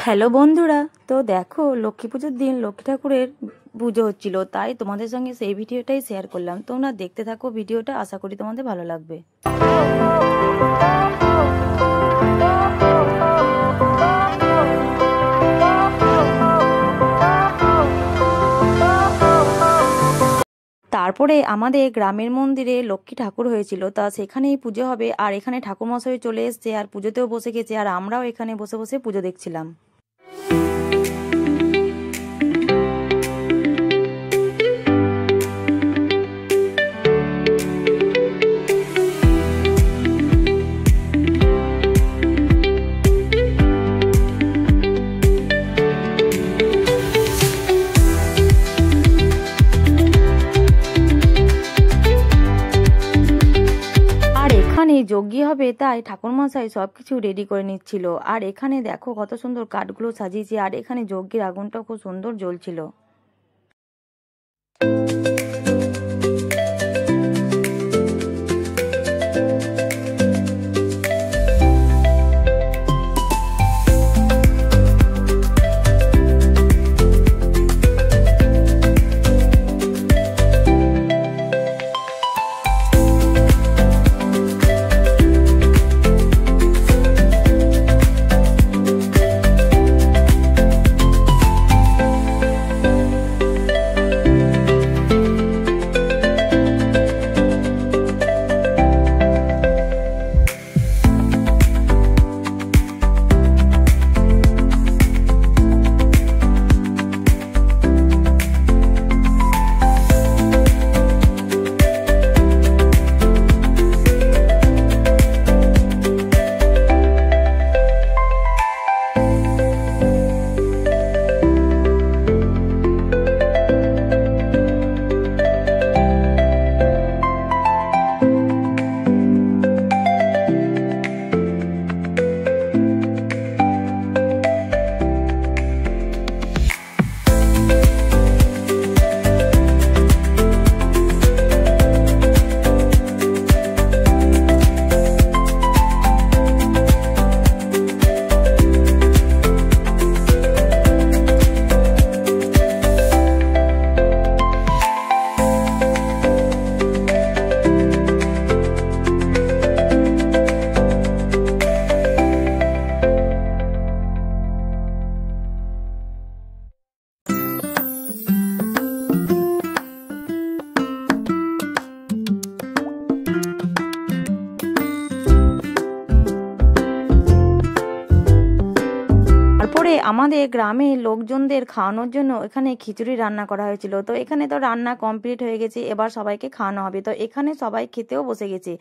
Hello বন্ধুরা, তো দেখো লক্ষ্মী পুজোর দিন লক্ষ্মী ঠাকুরের পুজো হচ্ছিল, তাই তোমাদের সঙ্গে সেই ভিডিওটাই শেয়ার করলাম। তোমরা দেখতে থাকো ভিডিওটা, আশা করি তোমাদের ভালো লাগবে। তারপরে আমাদের গ্রামের মন্দিরে লক্ষ্মী ঠাকুর হয়েছিল, তা সেখানেই পুজো হবে। আর এখানে ঠাকুরমশাই চলে এসছে আর পুজোতেও বসে গেছে, আর আমরাও এখানে বসে বসে পুজো দেখছিলাম। যজ্ঞ হবে, তাই ঠাকুরমশাই সবকিছু রেডি করে নিচ্ছিল। আর এখানে দেখো কত সুন্দর কাঠগুলো সাজিয়েছে, আর এখানে যজ্ঞের আগুনটা খুব সুন্দর জ্বলছিল। তারপরে আমাদের গ্রামের লোকজনদের খাওয়ানোর জন্য এখানে খিচুড়ি রান্না করা হয়েছিল। তো এখানে তো রান্না কমপ্লিট হয়ে গেছে, এবার সবাইকে খাওয়ানো হবে। তো এখানে সবাই খেতেও বসে গেছে।